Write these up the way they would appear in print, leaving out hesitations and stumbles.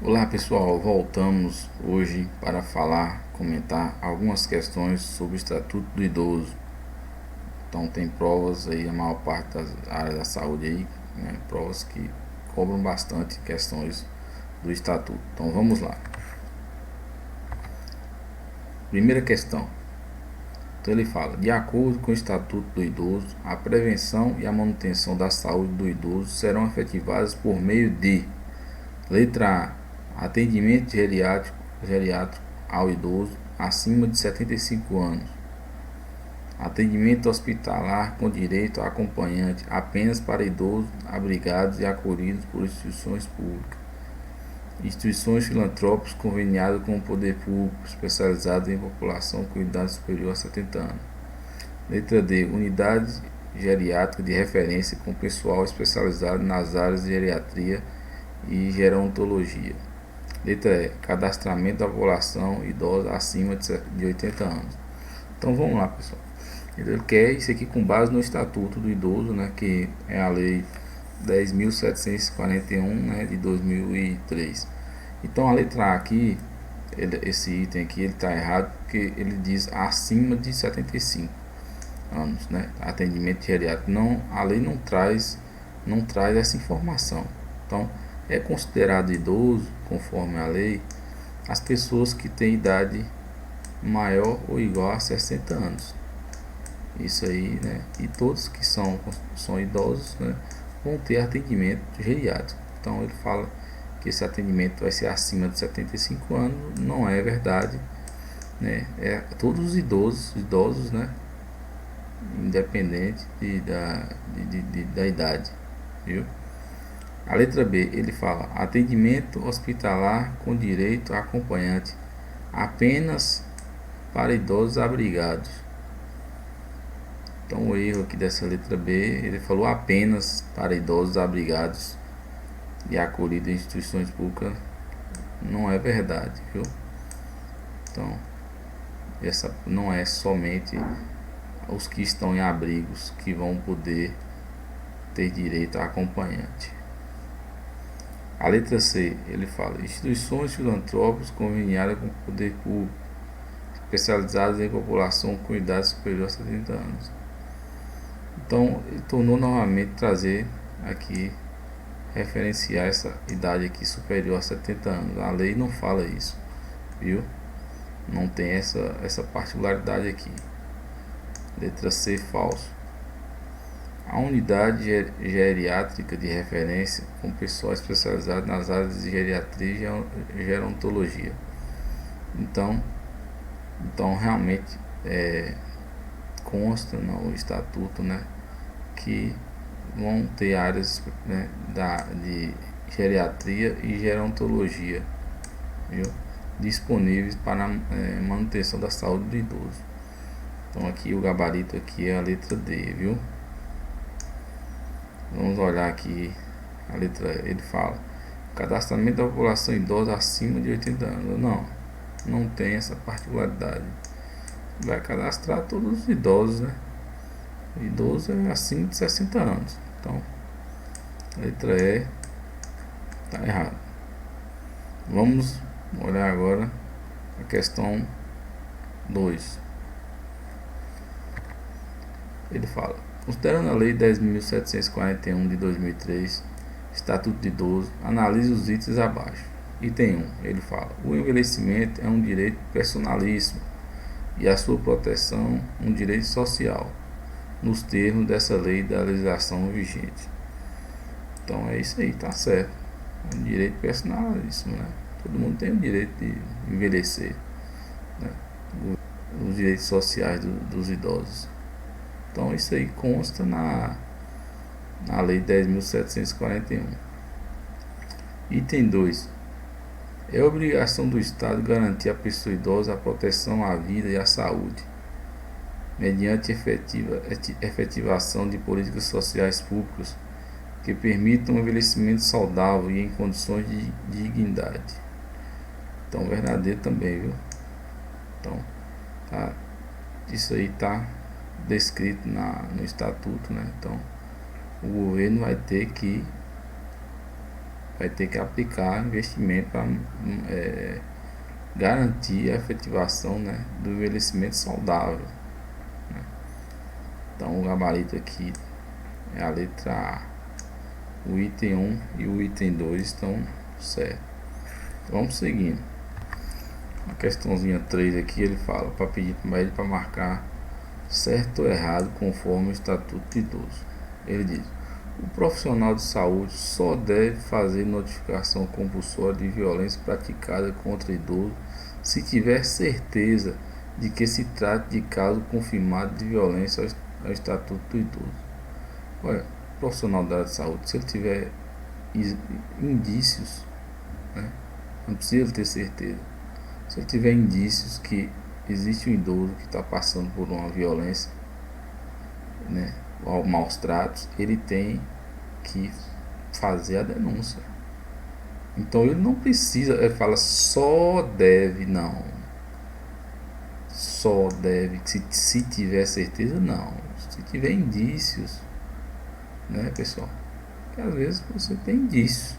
Olá pessoal, voltamos hoje para comentar algumas questões sobre o Estatuto do Idoso. Então tem provas aí, a maior parte das áreas da saúde aí, né, provas que cobram bastante questões do Estatuto. Então vamos lá. Primeira questão. Então ele fala: de acordo com o Estatuto do Idoso, a prevenção e a manutenção da saúde do idoso serão efetivadas por meio de: letra A, atendimento geriátrico ao idoso acima de 75 anos. Atendimento hospitalar com direito a acompanhante apenas para idosos abrigados e acolhidos por instituições públicas. Instituições filantrópicas conveniadas com o poder público especializadas em população com idade superior a 70 anos. Letra D. Unidade geriátrica de referência com pessoal especializado nas áreas de geriatria e gerontologia. Letra E. Cadastramento da população idosa acima de 80 anos. Então vamos lá, pessoal. Ele quer isso aqui com base no Estatuto do Idoso, né, que é a Lei 10.741, né, de 2003. Então a letra A aqui, esse item aqui, ele está errado porque ele diz acima de 75 anos, né? Atendimento geriátrico. Não, a lei não traz essa informação. Então é considerado idoso, conforme a lei, as pessoas que têm idade maior ou igual a 60 anos. Isso aí, né? E todos que são idosos, né, vão ter atendimento geriátrico. Então ele fala que esse atendimento vai ser acima de 75 anos, não é verdade, né? É todos os idosos, né, independente da idade, viu? A letra B, ele fala atendimento hospitalar com direito a acompanhante apenas para idosos abrigados. Então o erro aqui dessa letra B, ele falou apenas para idosos abrigados e acolhidos em instituições públicas, não é verdade, viu? Então essa não é somente os que estão em abrigos que vão poder ter direito a acompanhante. A letra C, ele fala instituições filantrópicas conveniadas com o poder público especializadas em população com idade superior a 70 anos. Então ele tornou novamente trazer aqui, referenciar essa idade aqui superior a 70 anos. A lei não fala isso, viu? Não tem essa particularidade aqui. Letra C, falso. A unidade geriátrica de referência com pessoal especializado nas áreas de geriatria e gerontologia. Então realmente consta no estatuto, né, que vão ter áreas, né, de geriatria e gerontologia, viu, disponíveis para manutenção da saúde do idoso. Então aqui o gabarito aqui é a letra D, viu? Vamos olhar aqui a letra E, ele fala cadastramento da população idosa acima de 80 anos. Não tem essa particularidade. Vai cadastrar todos os idosos, né? Idoso é acima de 60 anos. Então, a letra E está errada. Vamos olhar agora a questão 2. Ele fala: considerando a Lei 10.741 de 2003, Estatuto de Idoso, analise os itens abaixo. Item 1, ele fala: o envelhecimento é um direito personalíssimo e a sua proteção um direito social, nos termos dessa lei da legislação vigente. Então é isso aí, tá certo. É um direito personalíssimo, né? Todo mundo tem o direito de envelhecer, né? Os direitos sociais dos idosos. Então isso aí consta na Lei 10.741. Item 2. É obrigação do Estado garantir à pessoa idosa a proteção à vida e à saúde, mediante efetivação de políticas sociais públicas que permitam um envelhecimento saudável e em condições de dignidade. Então, verdadeiro também, viu? Então, tá, isso aí está descrito no estatuto, né? Então, o governo vai ter que vai ter que aplicar investimento para garantir a efetivação, né, do envelhecimento saudável, né? Então o gabarito aqui é a letra A. O item 1 e o item 2 estão certos. Vamos seguindo. A questãozinha 3 aqui, ele fala para pedir para ele para marcar certo ou errado conforme o estatuto de idoso. Ele diz: o profissional de saúde só deve fazer notificação compulsória de violência praticada contra idoso se tiver certeza de que se trata de caso confirmado de violência ao estatuto do idoso. Olha, o profissional da área de saúde, se ele tiver indícios, né, não precisa ter certeza, se ele tiver indícios que existe um idoso que está passando por uma violência, né, ou maus tratos, ele tem que fazer a denúncia. Então ele não precisa, ele fala só deve, não. Só deve, se tiver certeza, não. Se tiver indícios, né, pessoal? Porque às vezes você tem indícios,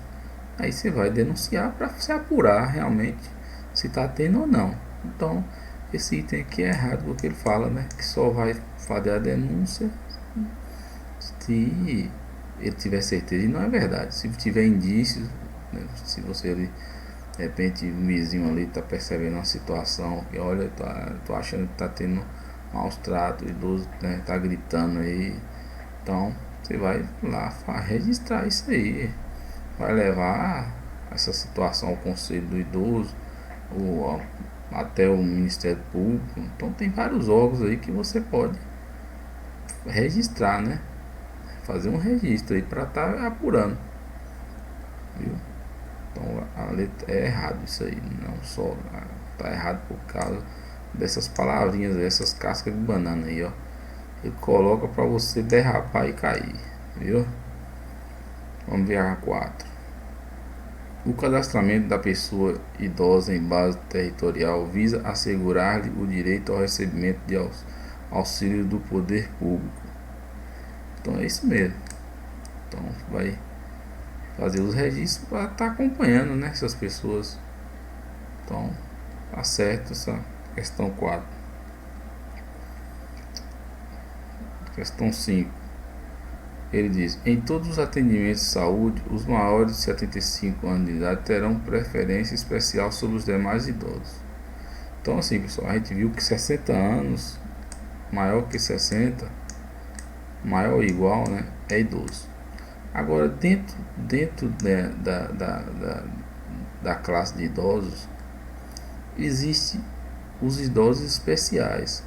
aí você vai denunciar para se apurar realmente se está tendo ou não. Então esse item aqui é errado, porque ele fala, né, que só vai fazer a denúncia se ele tiver certeza, e não é verdade. Se tiver indícios, né, se você ali, de repente o vizinho ali está percebendo uma situação que, olha, tô achando que está tendo maus tratos, o idoso, né, tá gritando aí, então você vai lá registrar isso aí, vai levar essa situação ao conselho do idoso ou até o Ministério Público. Então tem vários órgãos aí que você pode registrar, né? Fazer um registro aí para estar apurando, viu? Então a letra é errado isso aí, não só tá errado por causa dessas palavrinhas, essas cascas de banana aí, ó. Ele coloca para você derrapar e cair, viu? Vamos ver a 4. O cadastramento da pessoa idosa em base territorial visa assegurar-lhe o direito ao recebimento de auxílio do poder público. Então é isso mesmo. Então vai fazer os registros para estar acompanhando, né, essas pessoas. Então tá certo essa questão 4. Questão 5. Ele diz: em todos os atendimentos de saúde, os maiores de 75 anos de idade terão preferência especial sobre os demais idosos. Então assim, pessoal, a gente viu que 60 anos, maior que 60, maior ou igual, né, é idoso. Agora, dentro da classe de idosos, existe os idosos especiais.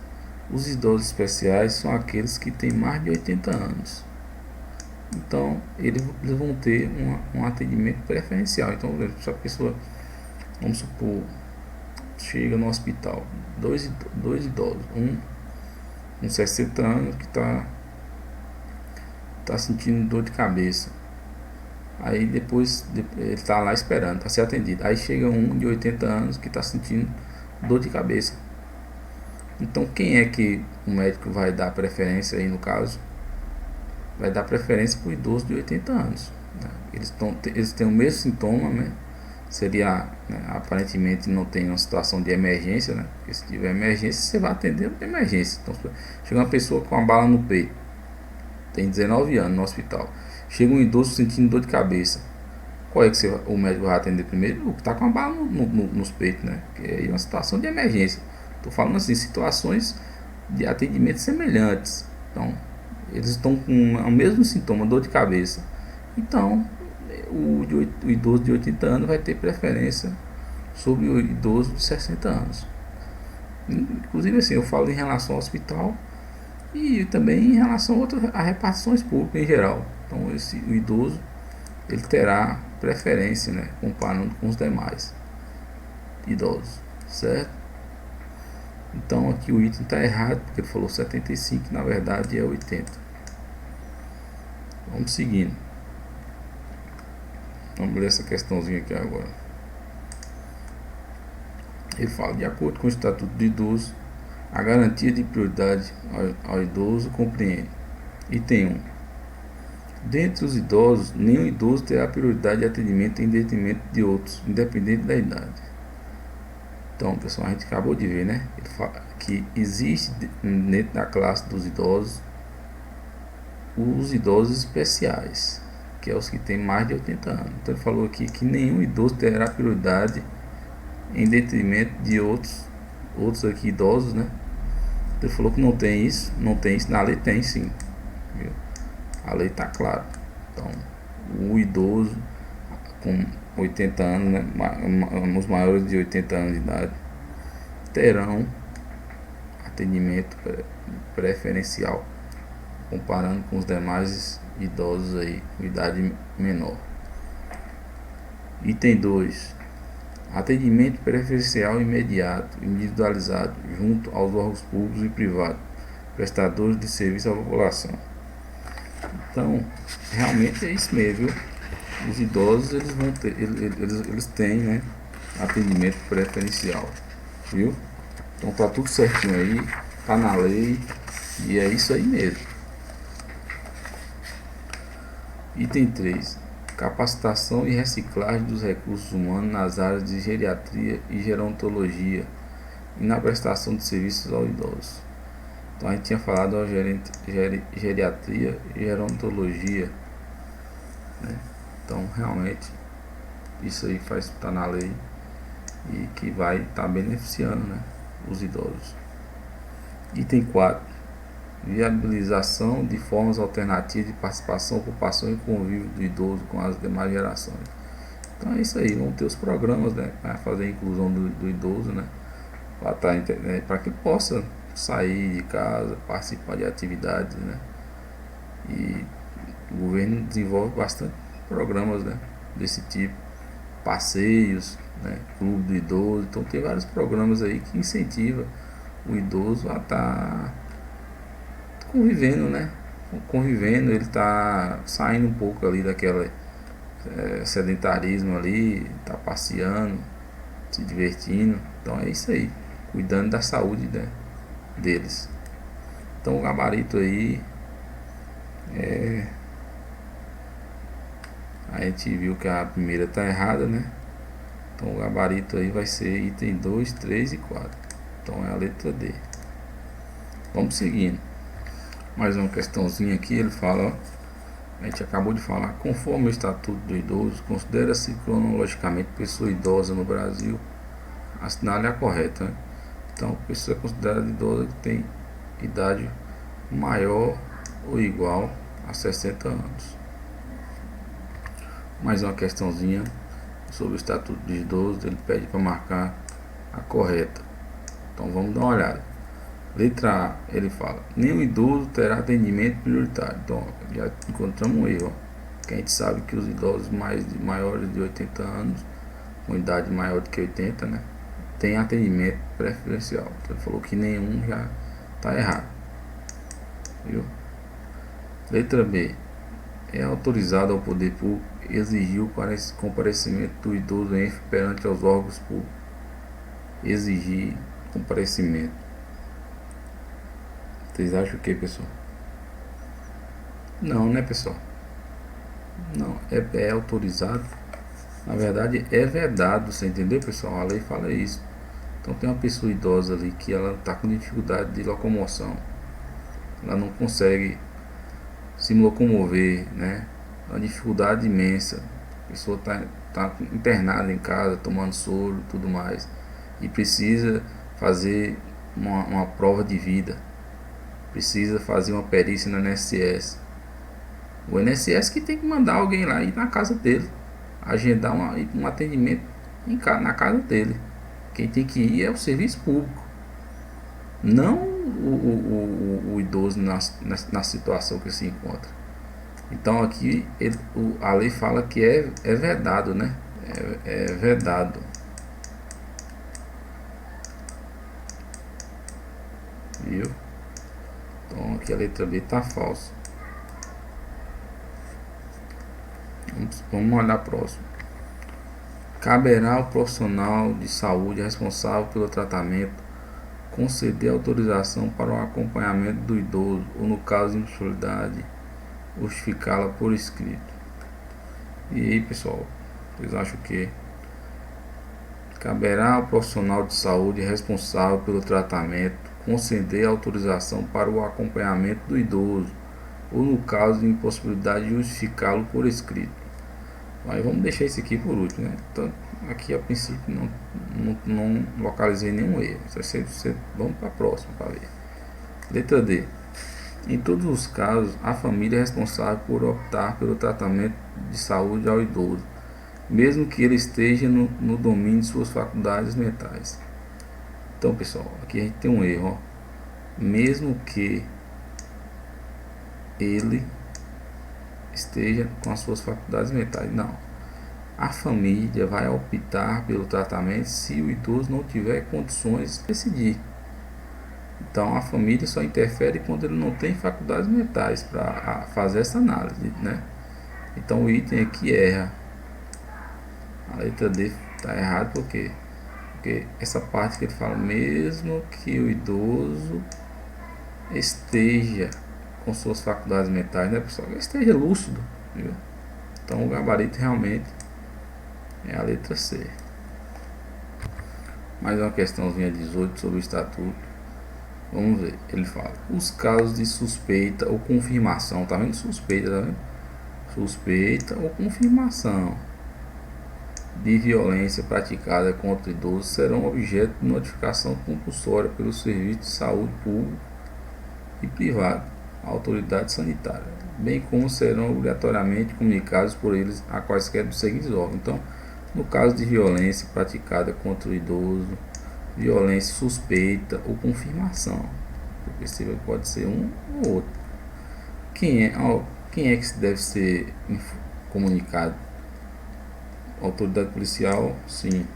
Os idosos especiais são aqueles que têm mais de 80 anos. Então, eles vão ter um atendimento preferencial. Então, se a pessoa, vamos supor, chega no hospital, dois idosos, um com 60 anos que está sentindo dor de cabeça. Aí depois ele está lá esperando para ser atendido. Aí chega um de 80 anos que está sentindo dor de cabeça. Então quem é que o médico vai dar preferência aí no caso? Vai dar preferência para o idoso de 80 anos. Né? Eles têm o mesmo sintoma, né? Seria, né, aparentemente não tem uma situação de emergência, né? Porque se tiver emergência, você vai atender a emergência. Então chega uma pessoa com uma bala no peito, tem 19 anos no hospital. Chega um idoso sentindo dor de cabeça. Qual é que o médico vai atender primeiro? O que está com a bala nos peitos, né? Que é uma situação de emergência. Estou falando assim, situações de atendimento semelhantes. Então, eles estão com o mesmo sintoma, dor de cabeça. Então, o idoso de 80 anos vai ter preferência sobre o idoso de 60 anos. Inclusive, assim, eu falo em relação ao hospital e também em relação a repartições públicas em geral. Então, o idoso, ele terá preferência, né, comparando com os demais idosos, certo? Então aqui o item está errado, porque ele falou 75, na verdade é 80. Vamos seguindo. Vamos ler essa questãozinha aqui agora. Ele fala: de acordo com o Estatuto do Idoso, a garantia de prioridade ao idoso compreende: item 1, Dentre os idosos, nenhum idoso terá prioridade de atendimento em detrimento de outros, independente da idade. Então, pessoal, a gente acabou de ver, né? Ele fala que existe dentro da classe dos idosos os idosos especiais, que é os que têm mais de 80 anos. Então, ele falou aqui que nenhum idoso terá prioridade em detrimento de outros aqui idosos, né? Ele falou que não tem isso, na lei tem sim, viu? A lei tá clara. Então, o idoso com 80 anos, né, os maiores de 80 anos de idade terão atendimento preferencial comparando com os demais idosos aí com idade menor. Item 2. Atendimento preferencial imediato, individualizado, junto aos órgãos públicos e privados, prestadores de serviço à população. Então, realmente é isso mesmo, viu? Os idosos eles vão ter, eles têm, né, atendimento preferencial, viu? Então tá tudo certinho aí, tá na lei e é isso aí mesmo. Item 3. Capacitação e reciclagem dos recursos humanos nas áreas de geriatria e gerontologia e na prestação de serviços aos idosos. Então a gente tinha falado da geriatria e gerontologia, né? Então realmente isso aí tá na lei e que vai estar beneficiando, né, os idosos. Item 4. Viabilização de formas alternativas de participação, ocupação e convívio do idoso com as demais gerações. Então é isso aí, vão ter os programas, né, para fazer a inclusão do idoso, né, para que possa sair de casa, participar de atividades, né, e o governo desenvolve bastante programas, né, desse tipo, passeios, né, clube do idoso. Então tem vários programas aí que incentivam o idoso a estar convivendo, né? Convivendo, ele tá saindo um pouco ali daquela sedentarismo ali, tá passeando, se divertindo. Então é isso aí, cuidando da saúde, né, deles. Então o gabarito aí a gente viu que a primeira tá errada, né? Então o gabarito aí vai ser item 2, 3 e 4. Então é a letra D. Vamos seguindo. Mais uma questãozinha aqui, ele fala, ó, a gente acabou de falar, conforme o Estatuto do Idoso, considera-se cronologicamente pessoa idosa no Brasil. Assinale a correta, né? Então, pessoa é considerada idosa que tem idade maior ou igual a 60 anos. Mais uma questãozinha sobre o Estatuto do Idoso, ele pede para marcar a correta. Então vamos dar uma olhada. Letra A, ele fala, nenhum idoso terá atendimento prioritário. Então já encontramos um erro, que a gente sabe que os idosos maiores de 80 anos, com idade maior do que 80, né, tem atendimento preferencial. Então ele falou que nenhum, já está errado, viu? Letra B, é autorizado ao poder público exigir o comparecimento do idoso perante aos órgãos públicos. Exigir comparecimento. Vocês acham o que, pessoal? Não, né, pessoal? Não, é autorizado. Na verdade, é vedado, você entendeu, pessoal? A lei fala isso. Então tem uma pessoa idosa ali que ela está com dificuldade de locomoção. Ela não consegue se locomover, né? Uma dificuldade imensa. A pessoa tá internada em casa, tomando soro e tudo mais. E precisa fazer uma prova de vida. Precisa fazer uma perícia no INSS. O INSS que tem que mandar alguém lá ir na casa dele, agendar um atendimento na casa dele. Quem tem que ir é o serviço público, não o idoso na situação que se encontra. Então aqui a lei fala que é vedado, né? É vedado. Viu? Então aqui a letra B está falsa. Vamos olhar próximo. Caberá ao profissional de saúde responsável pelo tratamento conceder autorização para o acompanhamento do idoso ou, no caso de impossibilidade justificá-la por escrito. E aí, pessoal, vocês acham que caberá ao profissional de saúde responsável pelo tratamento conceder autorização para o acompanhamento do idoso ou, no caso de impossibilidade, justificá-lo por escrito? Mas vamos deixar isso aqui por último, né? Então, aqui a princípio não localizei nenhum erro. Vamos para a próxima para ver. Letra D. Em todos os casos, a família é responsável por optar pelo tratamento de saúde ao idoso, mesmo que ele esteja no domínio de suas faculdades mentais. Então, pessoal, aqui a gente tem um erro, ó. Mesmo que ele esteja com as suas faculdades mentais. Não. A família vai optar pelo tratamento se o idoso não tiver condições de decidir. Então a família só interfere quando ele não tem faculdades mentais para fazer essa análise, né? Então o item aqui erra. A letra D está errada porque essa parte que ele fala, mesmo que o idoso esteja com suas faculdades mentais, né, pessoal? Esteja lúcido, viu? Então o gabarito realmente é a letra C. Mais uma questãozinha 18 sobre o estatuto. Vamos ver, ele fala: os casos de suspeita ou confirmação, tá vendo? Suspeita, tá vendo? Suspeita ou confirmação de violência praticada contra idosos serão objeto de notificação compulsória pelo Serviço de Saúde Público e Privado, a autoridade sanitária, bem como serão obrigatoriamente comunicados por eles a quaisquer dos seguintes órgãos. Então, no caso de violência praticada contra o idoso, violência suspeita ou confirmação, porque pode ser um ou outro. Quem é que deve ser comunicado? Autoridade policial, sim.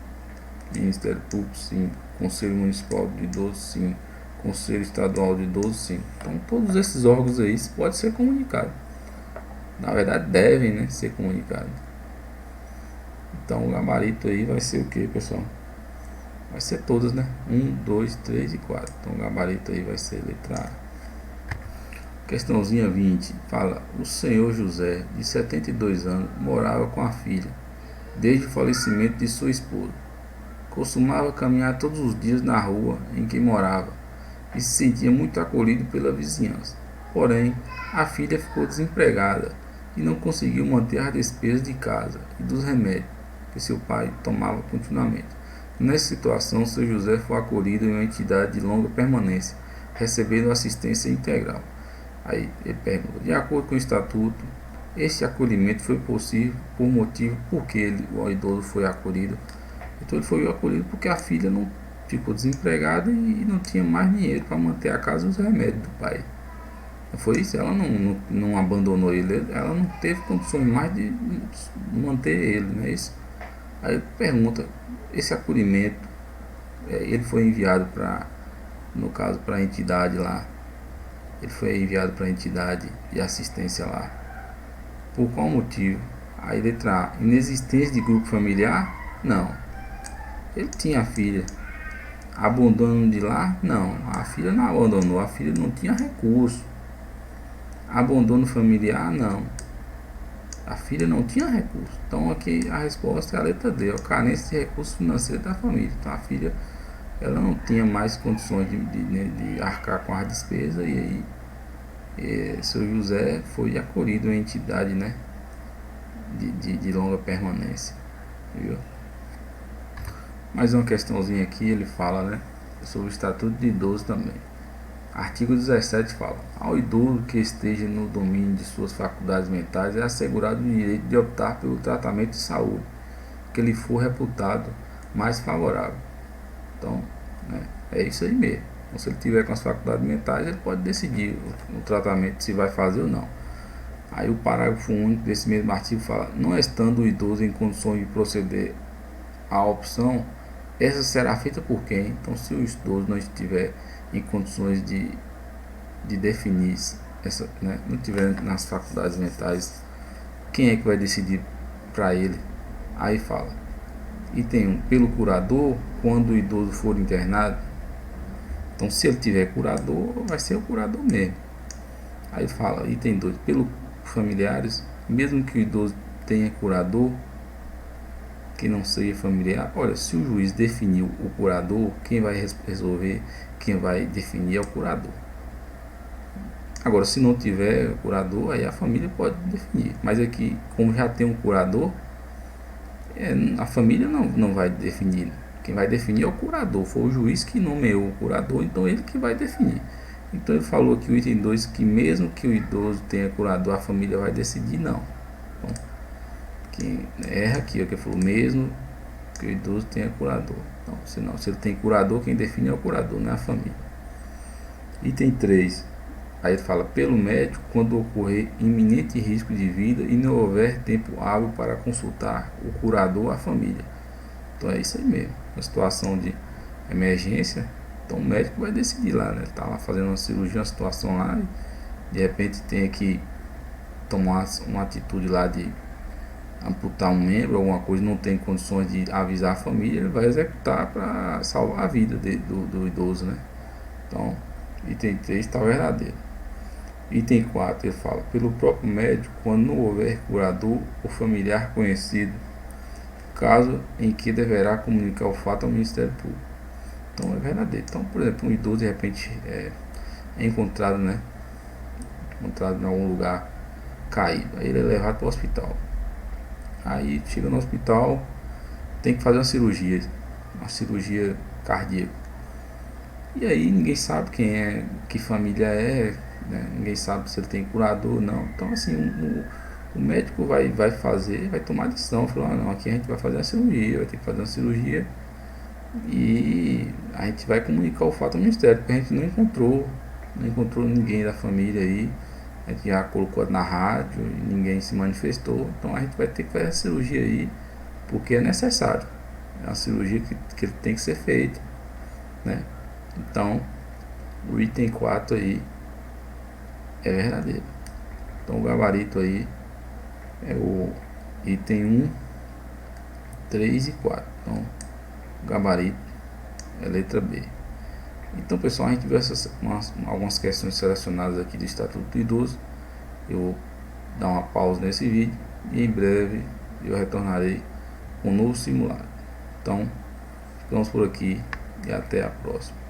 Ministério Público, sim. Conselho Municipal de Idoso, sim. Conselho Estadual de Idoso, sim. Então todos esses órgãos aí podem ser comunicados. Na verdade devem, né, ser comunicados. Então o gabarito aí vai ser o que, pessoal? Vai ser todas, né? 1, 2, 3 e 4. Então o gabarito aí vai ser letra A. Questãozinha 20. Fala: o senhor José, de 72 anos, morava com a filha desde o falecimento de sua esposa. Costumava caminhar todos os dias na rua em que morava e se sentia muito acolhido pela vizinhança. Porém, a filha ficou desempregada e não conseguiu manter as despesas de casa e dos remédios que seu pai tomava continuamente. Nessa situação, seu José foi acolhido em uma entidade de longa permanência, recebendo assistência integral. Aí ele pergunta: de acordo com o estatuto, este acolhimento foi possível por motivo porque o idoso foi acolhido. Então ele foi acolhido porque a filha não ficou desempregada e não tinha mais dinheiro para manter a casa e os remédios do pai. Não foi isso? Ela não abandonou ele, ela não teve condições mais de manter ele, não é isso? Aí ele pergunta: esse acolhimento, ele foi enviado para, no caso, para a entidade lá, ele foi enviado para a entidade de assistência lá, por qual motivo? Aí letra A: inexistência de grupo familiar? Não. Ele tinha a filha. Abandono de lá? Não. A filha não abandonou, a filha não tinha recurso. Abandono familiar? Não. A filha não tinha recurso. Então aqui a resposta é a letra D: a carência de recursos financeiros da família. Então a filha, ela não tinha mais condições de arcar com as despesas, e aí seu José foi acolhido em entidade, né, de longa permanência, viu? Mais uma questãozinha aqui, ele fala, né, sobre o estatuto de idoso também. Artigo 17 fala: ao idoso que esteja no domínio de suas faculdades mentais é assegurado o direito de optar pelo tratamento de saúde que lhe for reputado mais favorável. Então, né, é isso aí mesmo. Então, se ele tiver com as faculdades mentais, ele pode decidir o tratamento, se vai fazer ou não. Aí o parágrafo único desse mesmo artigo fala: não estando o idoso em condições de proceder à opção, essa será feita por quem? Então, se o idoso não estiver em condições de definir essa, né, não estiver nas faculdades mentais, quem é que vai decidir para ele? Aí fala: item 1, pelo curador, quando o idoso for internado. Então, se ele tiver curador, vai ser o curador mesmo. Aí fala, item 2, familiares, mesmo que o idoso tenha curador que não seja familiar. Olha, se o juiz definiu o curador, quem vai resolver, quem vai definir é o curador. Agora, se não tiver curador, aí a família pode definir. Mas aqui, como já tem um curador, a família não vai definir. Quem vai definir é o curador. Foi o juiz que nomeou o curador, então ele que vai definir. Então ele falou aqui o item 2, que mesmo que o idoso tenha curador, a família vai decidir, não. Então, quem erra aqui, o que falou, mesmo que o idoso tenha curador. Então, se ele tem curador, quem define é o curador, não é a família. Item 3. Aí ele fala, pelo médico, quando ocorrer iminente risco de vida e não houver tempo hábil para consultar o curador ou a família. Então é isso aí mesmo. Uma situação de emergência, então o médico vai decidir lá, né? Ele tá lá fazendo uma cirurgia, uma situação lá, e de repente tem que tomar uma atitude lá de amputar um membro, alguma coisa, não tem condições de avisar a família, ele vai executar para salvar a vida do idoso, né? Então, item 3 está verdadeiro. Item 4, ele fala, pelo próprio médico, quando não houver curador ou familiar conhecido, caso em que deverá comunicar o fato ao Ministério Público. Então é verdadeiro. Então, por exemplo, um idoso de repente é encontrado, né? Encontrado em algum lugar caído. Aí ele é levado para o hospital. Aí chega no hospital, tem que fazer uma cirurgia cardíaca. E aí ninguém sabe quem é, que família é, né? Ninguém sabe se ele tem curador ou não. Então assim, o médico vai fazer, vai tomar decisão, falar, não, aqui a gente vai fazer uma cirurgia, vai ter que fazer uma cirurgia e a gente vai comunicar o fato ao Ministério, porque a gente não encontrou ninguém da família aí, a gente já colocou na rádio e ninguém se manifestou, então a gente vai ter que fazer a cirurgia aí, porque é necessário, é uma cirurgia que tem que ser feita, né? Então, o item 4 aí é verdadeiro. Então, o gabarito aí é o item 1, 3 e 4. Então, o gabarito é letra B. Então, pessoal, a gente viu algumas questões selecionadas aqui do Estatuto do Idoso. Eu vou dar uma pausa nesse vídeo e em breve eu retornarei com um novo simulado. Então, ficamos por aqui e até a próxima.